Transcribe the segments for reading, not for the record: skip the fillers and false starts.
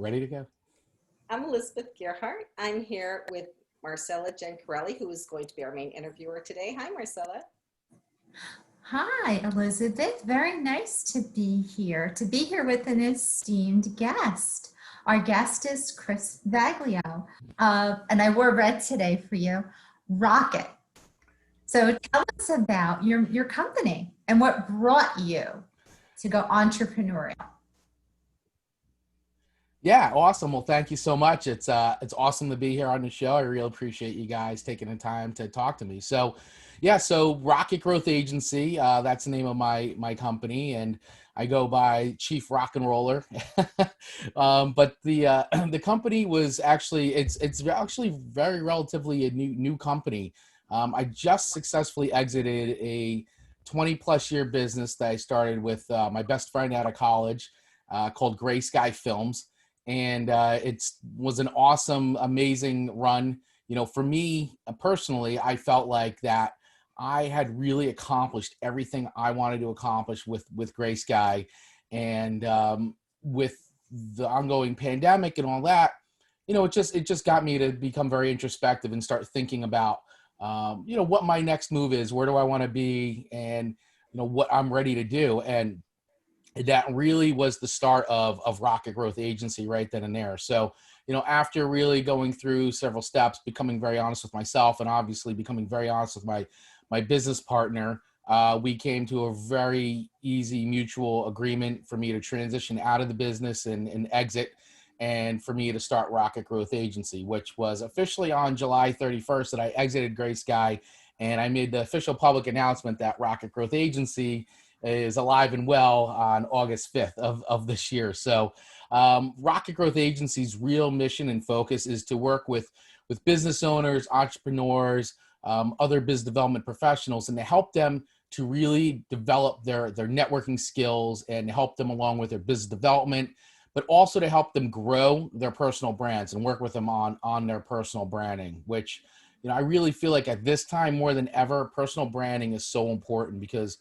Ready to go? I'm Elizabeth Gerhart. I'm here with Marcella Gencarelli, who is going to be our main interviewer today. Hi, Marcella. Hi, Elizabeth. Very nice to be here with an esteemed guest. Our guest is Chris Vaglio, and I wore red today for you, Rocket. So tell us about your company and what brought you to go entrepreneurial. Yeah, awesome. Well, thank you so much. It's awesome to be here on the show. I really appreciate you guys taking the time to talk to me. So Rocket Growth Agency, that's the name of my company, and I go by Chief Rock and Roller. But the company was actually it's actually very relatively a new company. I just successfully exited a 20 plus year business that I started with my best friend out of college, called Gray Sky Films, and it was an awesome, amazing run. For me personally, I felt like that I had really accomplished everything I wanted to accomplish with Gray Sky, and with the ongoing pandemic and all that, it just got me to become very introspective and start thinking about what my next move is, where do I want to be, and what I'm ready to do. And that really was the start of Rocket Growth Agency right then and there. So, after really going through several steps, becoming very honest with myself, and obviously becoming very honest with my business partner, we came to a very easy mutual agreement for me to transition out of the business and exit, and for me to start Rocket Growth Agency, which was officially on July 31st that I exited Gray Sky, and I made the official public announcement that Rocket Growth Agency is alive and well on August 5th of this year. So Rocket Growth Agency's real mission and focus is to work with business owners, entrepreneurs, other business development professionals, and to help them to really develop their networking skills and help them along with their business development, but also to help them grow their personal brands and work with them on their personal branding, which, I really feel like at this time more than ever, personal branding is so important, because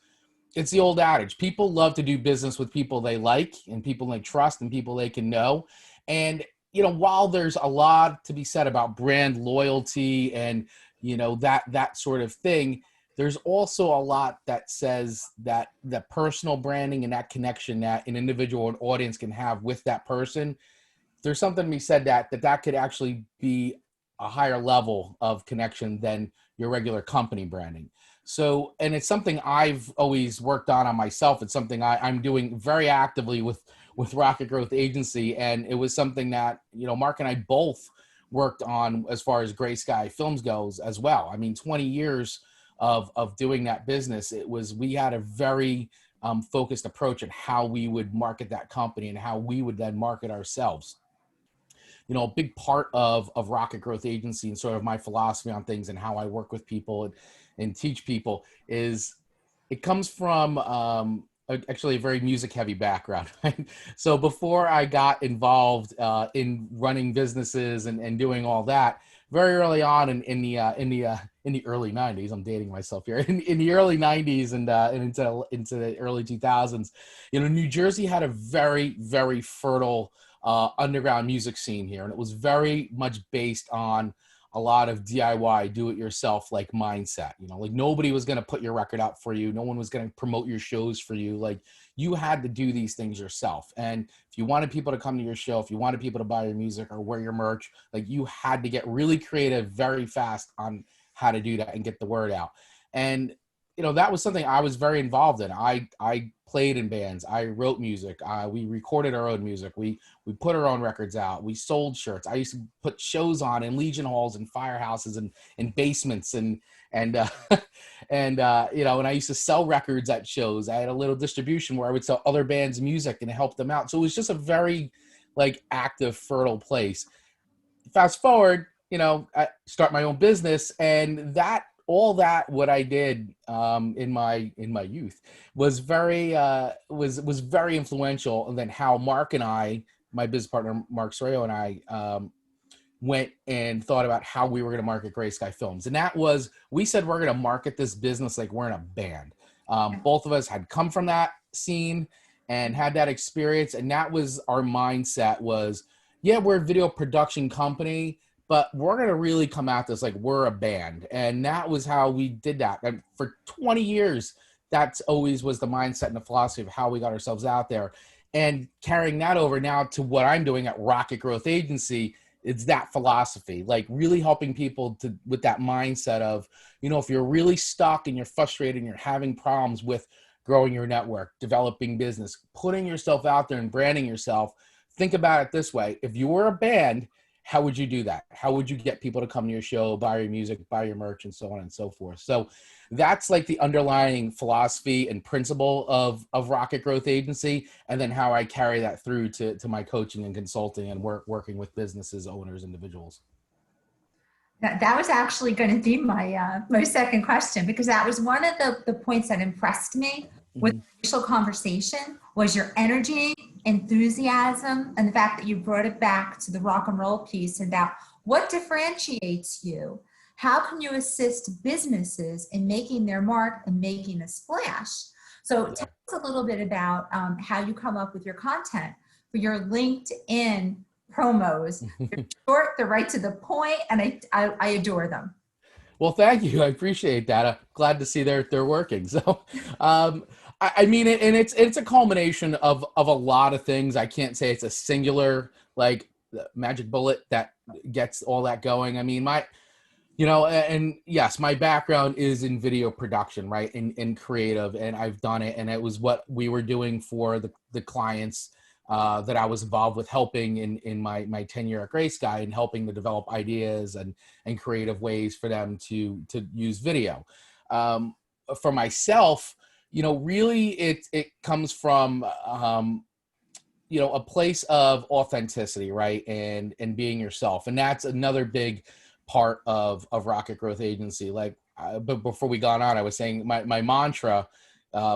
it's the old adage. People love to do business with people they like and people they trust and people they can know. And, while there's a lot to be said about brand loyalty and, that sort of thing, there's also a lot that says that the personal branding and that connection that an individual and audience can have with that person, there's something to be said that could actually be a higher level of connection than your regular company branding. So, and it's something I've always worked on myself. It's something I'm doing very actively with Rocket Growth Agency. And it was something that, Mark and I both worked on as far as Gray Sky Films goes as well. I mean, 20 years of doing that business, we had a very focused approach on how we would market that company and how we would then market ourselves. A big part of Rocket Growth Agency and sort of my philosophy on things and how I work with people and teach people is it comes from actually a very music heavy background. Right? So before I got involved in running businesses and doing all that, very early on in the early 90s, I'm dating myself here, in the early 90s and into the early 2000s, New Jersey had a very, very fertile underground music scene here. And it was very much based on a lot of DIY, do it yourself like mindset. Like nobody was going to put your record out for you. No one was going to promote your shows for you. Like you had to do these things yourself. And if you wanted people to come to your show, if you wanted people to buy your music or wear your merch, like you had to get really creative very fast on how to do that and get the word out. And that was something I was very involved in. I played in bands. I wrote music. We recorded our own music. We put our own records out. We sold shirts. I used to put shows on in Legion halls and firehouses and basements and and I used to sell records at shows. I had a little distribution where I would sell other bands' music and help them out. So it was just a very active, fertile place. Fast forward, I start my own business, and what I did in my youth was was very influential. And then how Mark and I, my business partner Mark Sorio and I, went and thought about how we were going to market Gray Sky Films, and that was we said we're going to market this business like we're in a band. Both of us had come from that scene and had that experience, and that was our mindset. Was Yeah, we're a video production company, but we're going to really come at this like we're a band. And that was how we did that. And for 20 years, that's always was the mindset and the philosophy of how we got ourselves out there. And carrying that over now to what I'm doing at Rocket Growth Agency, it's that philosophy, like really helping people to with that mindset of, if you're really stuck and you're frustrated and you're having problems with growing your network, developing business, putting yourself out there and branding yourself. Think about it this way. If you were a band, how would you do that? How would you get people to come to your show, buy your music, buy your merch, and so on and so forth? So that's like the underlying philosophy and principle of Rocket Growth Agency, and then how I carry that through to my coaching and consulting and working with businesses, owners, individuals. That was actually going to be my second question, because that was one of the points that impressed me with Mm-hmm. the initial conversation was your energy, enthusiasm, and the fact that you brought it back to the rock and roll piece about what differentiates you. How can you assist businesses in making their mark and making a splash? So Yeah. tell us a little bit about how you come up with your content for your LinkedIn promos. Short, they're right to the point, and I adore them. Well, thank you. I appreciate that. I'm glad to see they're working. So, um, I mean, and it's a culmination of a lot of things. I can't say it's a singular like magic bullet that gets all that going. I mean, and yes, my background is in video production, right? In creative, and I've done it, and it was what we were doing for the clients that I was involved with, helping in my tenure at Gray Sky, and helping to develop ideas and creative ways for them to use video. Um, for myself, really it comes from a place of authenticity, right? And being yourself. And that's another big part of Rocket Growth Agency. Like, but before we got on, I was saying my mantra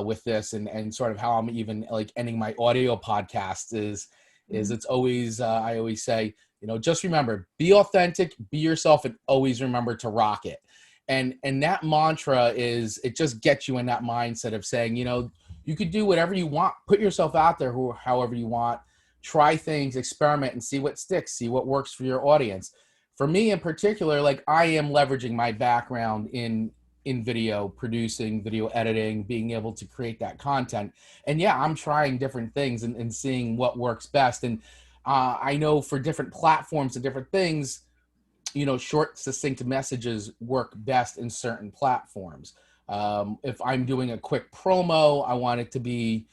with this and sort of how I'm even like ending my audio podcast is it's always, I always say, just remember, be authentic, be yourself, and always remember to rock it. And that mantra it just gets you in that mindset of saying, you could do whatever you want, put yourself out there however you want, try things, experiment, and see what sticks, see what works for your audience. For me in particular, like I am leveraging my background in video producing, video editing, being able to create that content. And yeah, I'm trying different things and seeing what works best. And I know for different platforms and different things, short, succinct messages work best in certain platforms. If I'm doing a quick promo, I want it to be,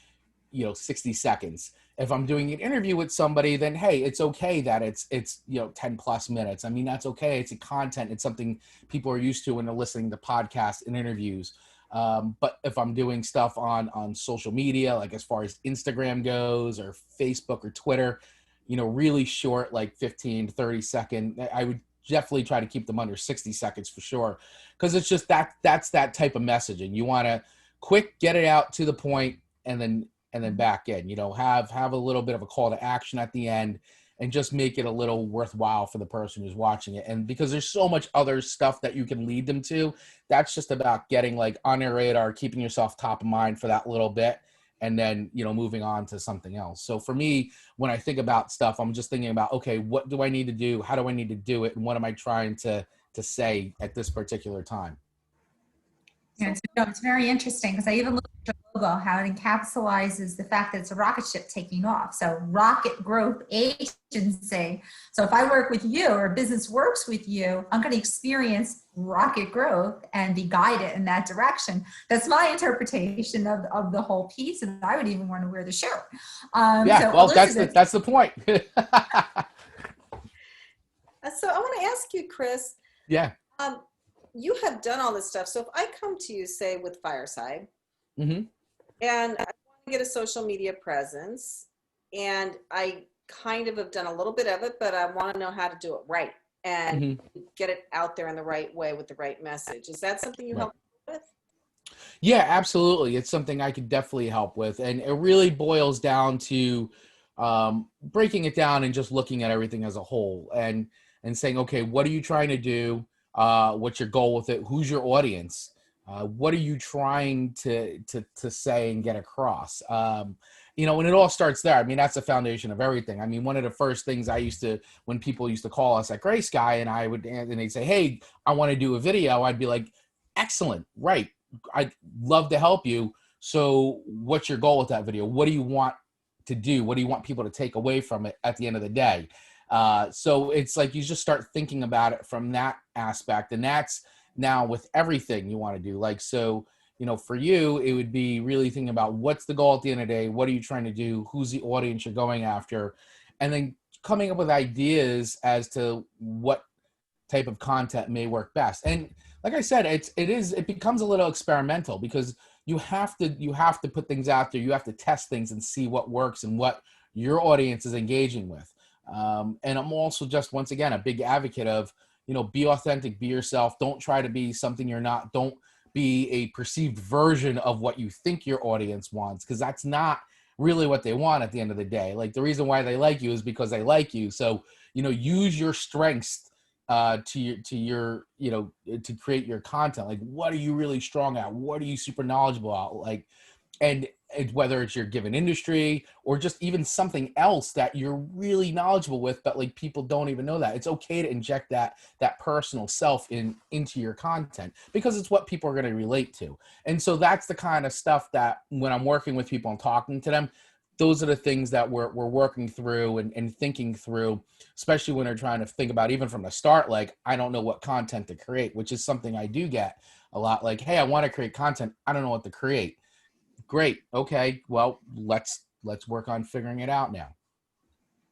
60 seconds. If I'm doing an interview with somebody, then hey, it's okay that it's 10 plus minutes. I mean, that's okay. It's a content. It's something people are used to when they're listening to podcasts and interviews. But if I'm doing stuff on social media, like as far as Instagram goes or Facebook or Twitter, really short, like 15 to 30 second, I would definitely try to keep them under 60 seconds for sure. Cause it's just that's that type of messaging. You want to quick, get it out to the point, and then back in, have a little bit of a call to action at the end, and just make it a little worthwhile for the person who's watching it. And because there's so much other stuff that you can lead them to, that's just about getting like on your radar, keeping yourself top of mind for that little bit, and then, moving on to something else. So for me, when I think about stuff, I'm just thinking about, okay, what do I need to do? How do I need to do it? And what am I trying to say at this particular time? Yeah, So, it's very interesting because I even looked at your logo, how it encapsulizes the fact that it's a rocket ship taking off. So Rocket Growth Agency. So if I work with you or a business works with you, I'm going to experience rocket growth and be guided in that direction. That's my interpretation of the whole piece. And I would even want to wear the shirt. Yeah, So well, Elizabeth, that's the point. so I want to ask you, Chris, Yeah. um, you have done all this stuff. So if I come to you, say with Fireside, Mm-hmm. and I want to get a social media presence, and I kind of have done a little bit of it, but I want to know how to do it right and Mm-hmm. get it out there in the right way with the right message. Is that something you Right. help with? Yeah, absolutely. It's something I could definitely help with. And it really boils down to breaking it down and just looking at everything as a whole, and saying, okay, what are you trying to do? What's your goal with it? Who's your audience? What are you trying to say and get across? you know, when it all starts there, I mean, that's the foundation of everything. I mean, one of the first things when people used to call us at Gray Sky and they'd say, hey, I want to do a video, I'd be like, excellent, right. I'd love to help you. So what's your goal with that video? What do you want to do? What do you want people to take away from it at the end of the day? So it's like you just start thinking about it from that aspect. And that's now with everything you want to do. Like, so, you know, for you, it would be really thinking about what's the goal at the end of the day? What are you trying to do? Who's the audience you're going after? And then coming up with ideas as to what type of content may work best. And like I said, it becomes a little experimental because you have to put things out there. You have to test things and see what works and what your audience is engaging with. And I'm also just, once again, a big advocate of, you know, be authentic, be yourself. Don't try to be something you're not. Don't be a perceived version of what you think your audience wants, because that's not really what they want at the end of the day. Like, the reason why they like you is because they like you. So, you know, use your strengths to your, you know, to create your content. Like, what are you really strong at? What are you super knowledgeable at? Like, and whether it's your given industry or just even something else that you're really knowledgeable with, but like people don't even know that. It's okay to inject that personal self into your content because it's what people are going to relate to. And so that's the kind of stuff that when I'm working with people and talking to them, those are the things that we're working through and thinking through, especially when they're trying to think about, even from the start, like, I don't know what content to create, which is something I do get a lot. Like, hey, I want to create content. I don't know what to create. Great. Okay. Well, let's work on figuring it out now.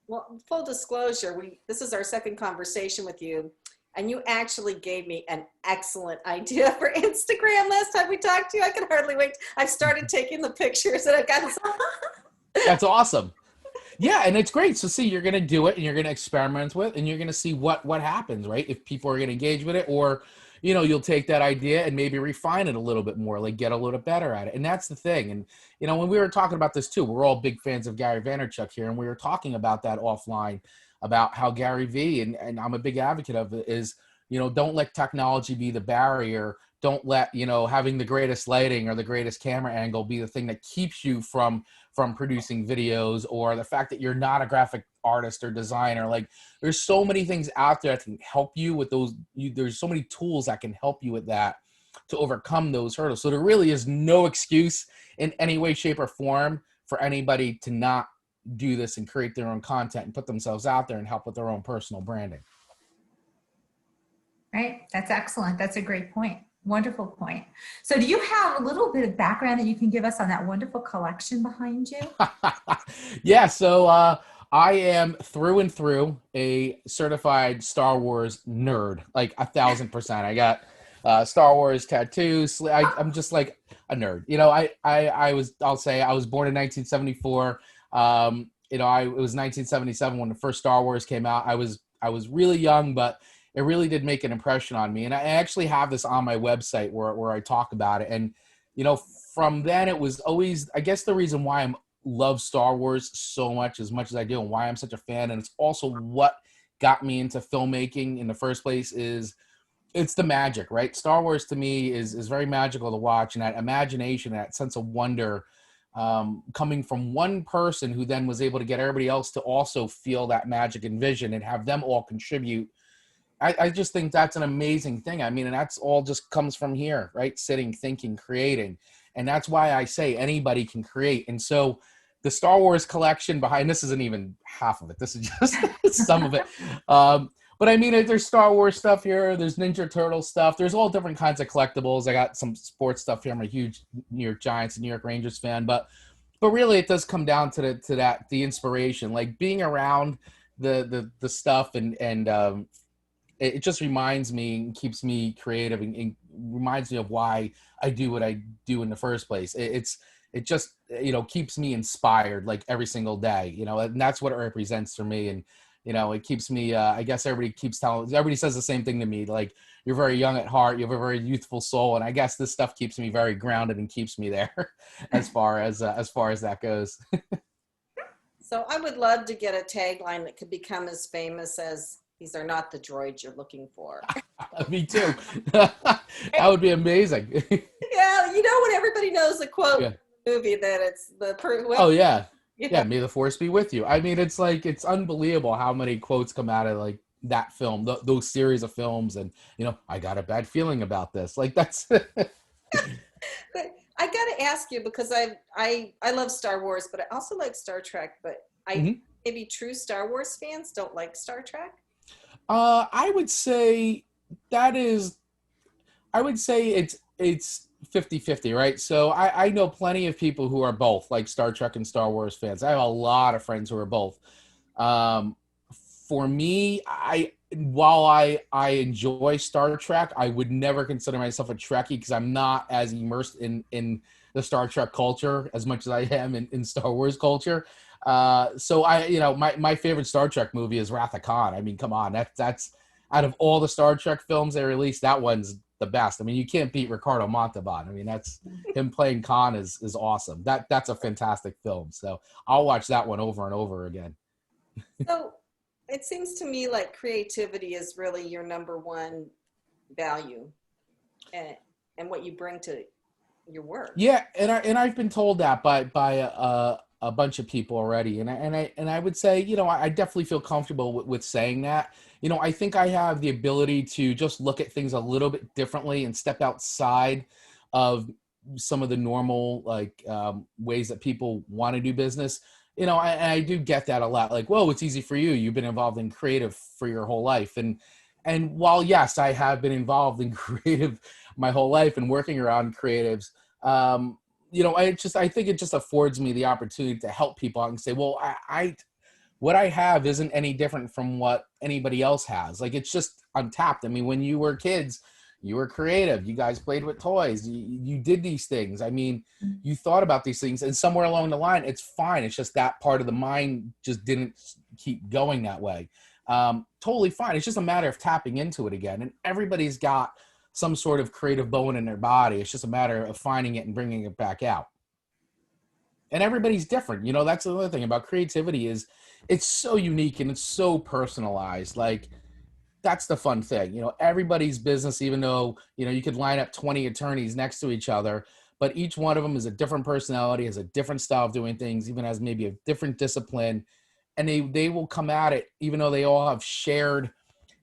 Well, full disclosure, this is our second conversation with you, and you actually gave me an excellent idea for Instagram last time we talked to you. I can hardly wait. I've started taking the pictures and I've got That's awesome. Yeah, and it's great. So see, you're going to do it and you're going to experiment with, and you're going to see what happens, right? If people are going to engage with it, or, you know, you'll take that idea and maybe refine it a little bit more, like get a little better at it. And that's the thing. And, you know, when we were talking about this too, we're all big fans of Gary Vaynerchuk here, and we were talking about that offline, about how Gary V, and I'm a big advocate of it, is, you know, don't let technology be the barrier. Don't let, you know, having the greatest lighting or the greatest camera angle be the thing that keeps you from producing videos, or the fact that you're not a graphic artist or designer. Like, there's so many things out there that can help you with those. There's so many tools that can help you with that to overcome those hurdles. So there really is no excuse in any way, shape, or form for anybody to not do this and create their own content and put themselves out there and help with their own personal branding. Right. That's excellent. That's a great point. Wonderful point. So do you have a little bit of background that you can give us on that wonderful collection behind you? Yeah. So I am through and through a certified Star Wars nerd, like 1,000%. I got Star Wars tattoos. I'm just like a nerd. You know, I'll say I was born in 1974. You know, it was 1977 when the first Star Wars came out. I was really young, but it really did make an impression on me. And I actually have this on my website where I talk about it. And, you know, from then it was always, I guess the reason why I love Star Wars so much as I do, and why I'm such a fan, and it's also what got me into filmmaking in the first place, is it's the magic, right? Star Wars to me is very magical to watch, and that imagination, that sense of wonder, coming from one person who then was able to get everybody else to also feel that magic and vision and have them all contribute. I just think that's an amazing thing. I mean, and that's all just comes from here, right? Sitting, thinking, creating. And that's why I say anybody can create. And so the Star Wars collection behind this isn't even half of it. This is just some of it. But I mean, there's Star Wars stuff here. There's Ninja Turtle stuff. There's all different kinds of collectibles. I got some sports stuff here. I'm a huge New York Giants and New York Rangers fan. But really, it does come down to the inspiration, like being around the stuff and it just reminds me and keeps me creative and reminds me of why I do what I do in the first place. It just, you know, keeps me inspired like every single day, you know, and that's what it represents for me. And, you know, it keeps me, I guess everybody says the same thing to me. Like, you're very young at heart. You have a very youthful soul. And I guess this stuff keeps me very grounded and keeps me there as far as that goes. So I would love to get a tagline that could become as famous as "These are not the droids you're looking for." Me too. That would be amazing. Yeah, you know, when everybody knows the quote Yeah. in the movie that it's the Oh yeah. Yeah, Yeah. may the force be with you. I mean, it's like it's unbelievable how many quotes come out of like that film, those series of films, and I got a bad feeling about this. Like that's But I got to ask you because I love Star Wars, but I also like Star Trek. But I Mhm. maybe true Star Wars fans don't like Star Trek. I would say that is I would say it's 50-50, right? So I know plenty of people who are both like Star Trek and Star Wars fans. I have a lot of friends who are both. Um, for me, while I enjoy Star Trek, I would never consider myself a Trekkie because I'm not as immersed in the Star Trek culture as much as I am in Star Wars culture. So my favorite Star Trek movie is Wrath of Khan. I mean, come on, that's out of all the Star Trek films they released, that one's the best. I mean, you can't beat Ricardo Montalban. I mean, that's him playing Khan is awesome. That's a fantastic film. So I'll watch that one over and over again. So it seems to me like creativity is really your number one value, and what you bring to your work. Yeah, and I've been told that by a bunch of people already, and I would say, I definitely feel comfortable with saying that. I think I have the ability to just look at things a little bit differently and step outside of some of the normal like ways that people want to do business. I do get that a lot. Like, whoa, it's easy for you. You've been involved in creative for your whole life, and while yes, I have been involved in creative my whole life and working around creatives, um, I think it just affords me the opportunity to help people out and say, well, I what I have isn't any different from what anybody else has. Like it's just untapped. I mean, when you were kids, you were creative. You guys played with toys. You did these things. I mean, you thought about these things, and somewhere along the line, it's fine. It's just that part of the mind just didn't keep going that way. Totally fine. It's just a matter of tapping into it again. And everybody's got some sort of creative bone in their body. It's just a matter of finding it and bringing it back out. And everybody's different. That's the other thing about creativity is it's so unique and it's so personalized. Like that's the fun thing. Everybody's business, even though, you could line up 20 attorneys next to each other, but each one of them is a different personality, has a different style of doing things, even has maybe a different discipline. And they will come at it, even though they all have shared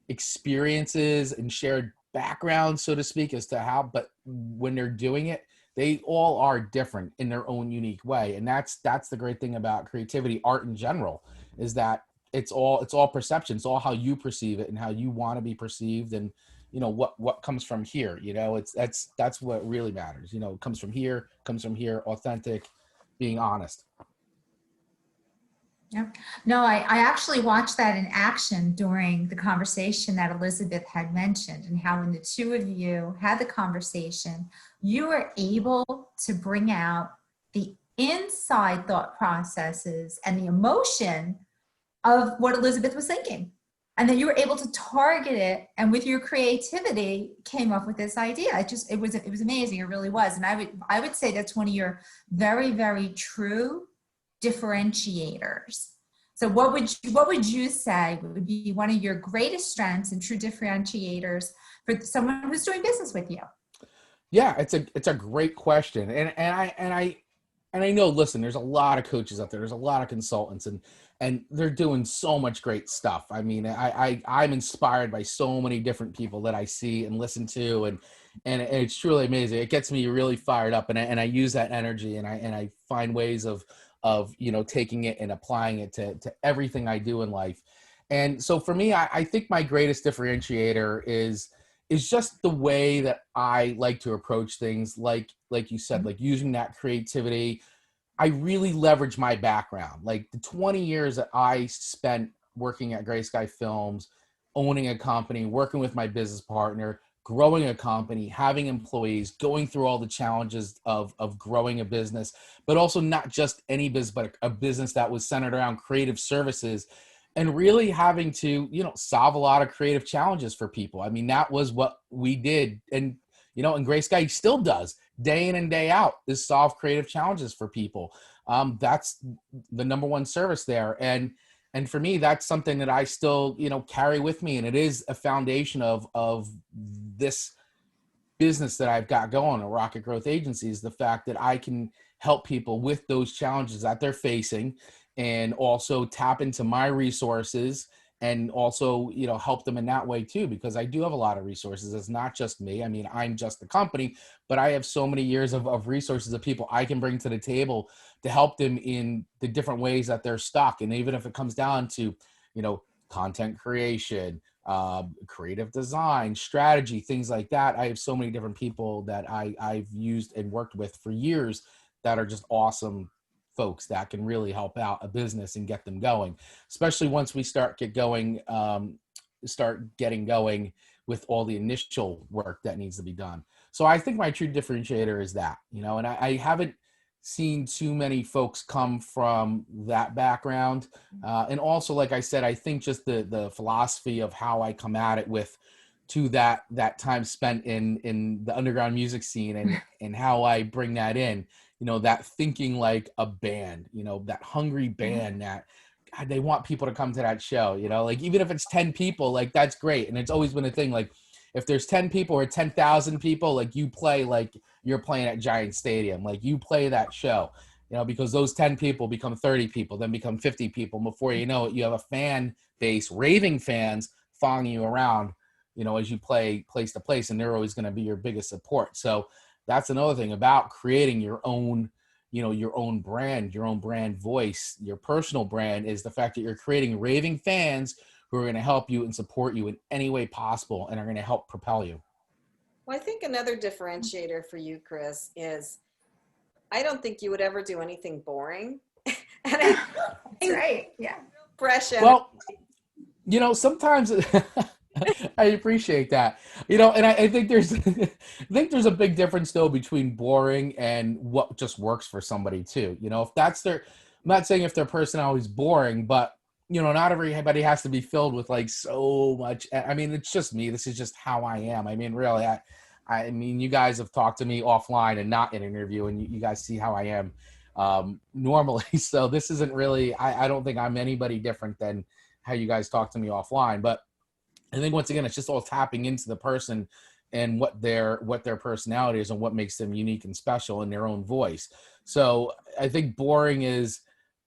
experiences and shared backgrounds, so to speak, as to how, but when they're doing it, they all are different in their own unique way. And that's the great thing about creativity, art in general, is that it's all perception. It's all how you perceive it and how you want to be perceived. And what comes from here, that's what really matters. It comes from here, authentic, being honest. Yeah. No, I actually watched that in action during the conversation that Elizabeth had mentioned, and how when the two of you had the conversation, you were able to bring out the inside thought processes and the emotion of what Elizabeth was thinking. And then you were able to target it, and with your creativity came up with this idea. It was amazing. It really was. And I would say that's one of your very, very true differentiators. So what would you say would be one of your greatest strengths and true differentiators for someone who's doing business with you? Yeah, it's a great question, and I know. Listen, there's a lot of coaches out there. There's a lot of consultants, and they're doing so much great stuff. I mean, I'm inspired by so many different people that I see and listen to, and it's truly amazing. It gets me really fired up, and I use that energy, and I find ways of taking it and applying it to everything I do in life. And so for me, I think my greatest differentiator is just the way that I like to approach things. Like you said, like using that creativity. I really leverage my background. Like the 20 years that I spent working at Gray Sky Films, owning a company, working with my business partner, growing a company, having employees, going through all the challenges of growing a business, but also not just any business, but a business that was centered around creative services, and really having to, solve a lot of creative challenges for people. I mean, that was what we did. And Gray Sky still does day in and day out, is solve creative challenges for people. That's the number one service there. And for me, that's something that I still, carry with me. And it is a foundation of this business that I've got going, a Rocket Growth Agency, is the fact that I can help people with those challenges that they're facing, and also tap into my resources, and also, you know, help them in that way too, because I do have a lot of resources. It's not just me. I mean, I'm just the company, but I have so many years of resources of people I can bring to the table to help them in the different ways that they're stuck. And even if it comes down to, you know, content creation, creative design, strategy, things like that, I have so many different people that I've used and worked with for years that are just awesome folks that can really help out a business and get them going, especially once we start getting going with all the initial work that needs to be done. So I think my true differentiator is that, you know, and I haven't seen too many folks come from that background. And also, like I said, I think just the philosophy of how I come at it with to that time spent in the underground music scene, and how I bring that in, you know, that thinking like a band, you know, that hungry band that, God, they want people to come to that show, you know, like even if it's 10 people, like that's great. And it's always been a thing, like if there's 10 people or 10,000 people, like you play like you're playing at Giant Stadium, like you play that show, you know, because those 10 people become 30 people, then become 50 people. Before you know it, you have a fan base, raving fans following you around, you know, as you play place to place, and they're always going to be your biggest support. So that's another thing about creating your own, you know, your own brand voice, your personal brand, is the fact that you're creating raving fans who are going to help you and support you in any way possible and are going to help propel you. Well, I think another differentiator for you, Chris, is I don't think you would ever do anything boring. And I That's right. Yeah. fresh energy. Well, you know, sometimes I appreciate that. You know, and I think there's I think there's a big difference though between boring and what just works for somebody too. You know, if that's their, I'm not saying if their personality is boring, but you know, not everybody has to be filled with like so much. I mean, it's just me. This is just how I am. I mean, really, I mean, you guys have talked to me offline and not in an interview, and you guys see how I am normally. So this isn't really, I don't think I'm anybody different than how you guys talk to me offline. But I think once again, it's just all tapping into the person and what their personality is and what makes them unique and special in their own voice. So I think boring is,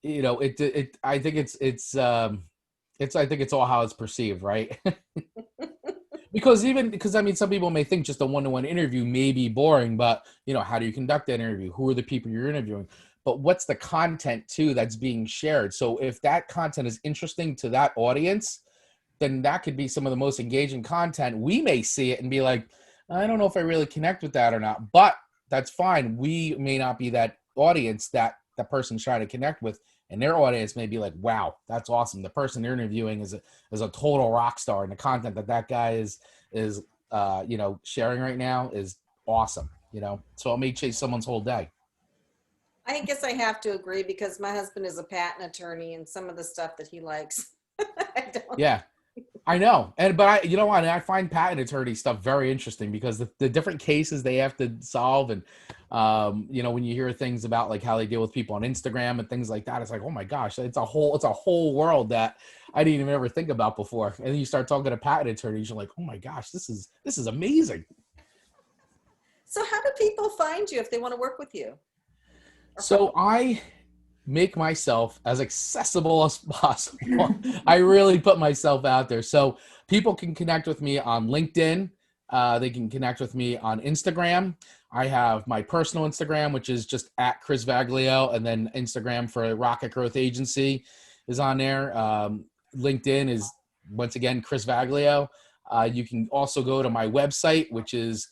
you know, I think I think it's all how it's perceived, right? Because I mean, some people may think just a one-to-one interview may be boring, but you know, how do you conduct that interview? Who are the people you're interviewing? But what's the content too that's being shared? So if that content is interesting to that audience, then that could be some of the most engaging content. We may see it and be like, I don't know if I really connect with that or not, but that's fine. We may not be that audience that the person's trying to connect with, and their audience may be like, wow, that's awesome. The person they're interviewing is a total rock star, and the content that guy is you know, sharing right now is awesome, you know? So it may chase someone's whole day. I guess I have to agree because my husband is a patent attorney and some of the stuff that he likes, I don't. Yeah. I know, but you know what? I find patent attorney stuff very interesting because the different cases they have to solve, and you know, when you hear things about like how they deal with people on Instagram and things like that, it's like, oh my gosh, it's a whole world that I didn't even ever think about before. And then you start talking to patent attorneys, you're like, oh my gosh, this is amazing. So how do people find you if they want to work with you? So I make myself as accessible as possible. I really put myself out there. So people can connect with me on LinkedIn. They can connect with me on Instagram. I have my personal Instagram, which is just at Chris Vaglio, and then Instagram for Rocket Growth Agency is on there. LinkedIn is, once again, Chris Vaglio. You can also go to my website, which is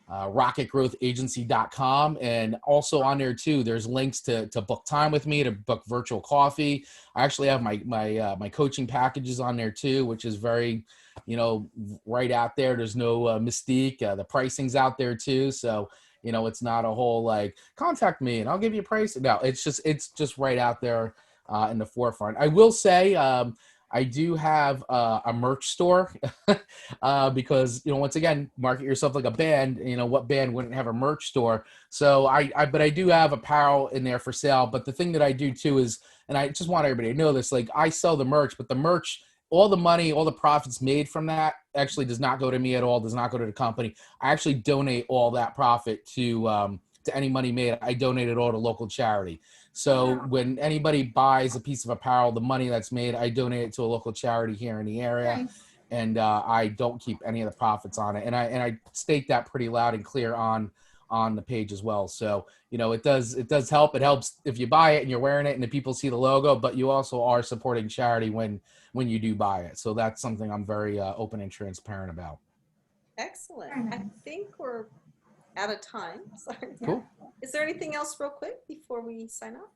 rocketgrowthagency.com, and also on there too there's links to book time with me, to book virtual coffee. I actually have my coaching packages on there too, which is very, you know, right out there. There's no mystique. The pricing's out there too, so you know, it's not a whole like contact me and I'll give you a price. No, it's just right out there in the forefront. I will say I do have a merch store because, you know, once again, market yourself like a band. You know, what band wouldn't have a merch store? So but I do have apparel in there for sale. But the thing that I do too is, and I just want everybody to know this, like I sell the merch, but the merch, all the money, all the profits made from that actually does not go to me at all, does not go to the company. I actually donate all that profit to to any money made, I donate it all to local charity. So Wow. when anybody buys a piece of apparel, the money that's made, I donate it to a local charity here in the area. Nice. And I don't keep any of the profits on it. And I state that pretty loud and clear on the page as well. So, you know, it does help. It helps if you buy it and you're wearing it and the people see the logo, but you also are supporting charity when you do buy it. So that's something I'm very open and transparent about. Excellent. Very I nice. think we're out of time. Sorry. Cool. Is there anything else real quick before we sign off?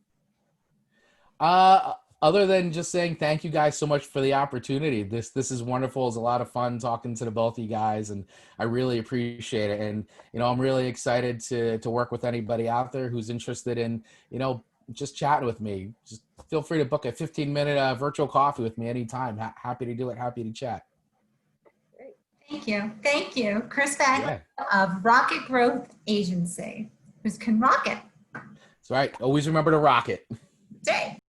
Other than just saying thank you guys so much for the opportunity. This is wonderful. It's a lot of fun talking to the both of you guys, and I really appreciate it. And you know, I'm really excited to work with anybody out there who's interested in, you know, just chatting with me. Just feel free to book a 15-minute virtual coffee with me anytime. Happy to do it. Happy to chat. Great. Thank you. Thank you. Chris Vaglio Yeah, of Rocket Growth Agency, who can rock it. that's right. Always remember to rock it. Day.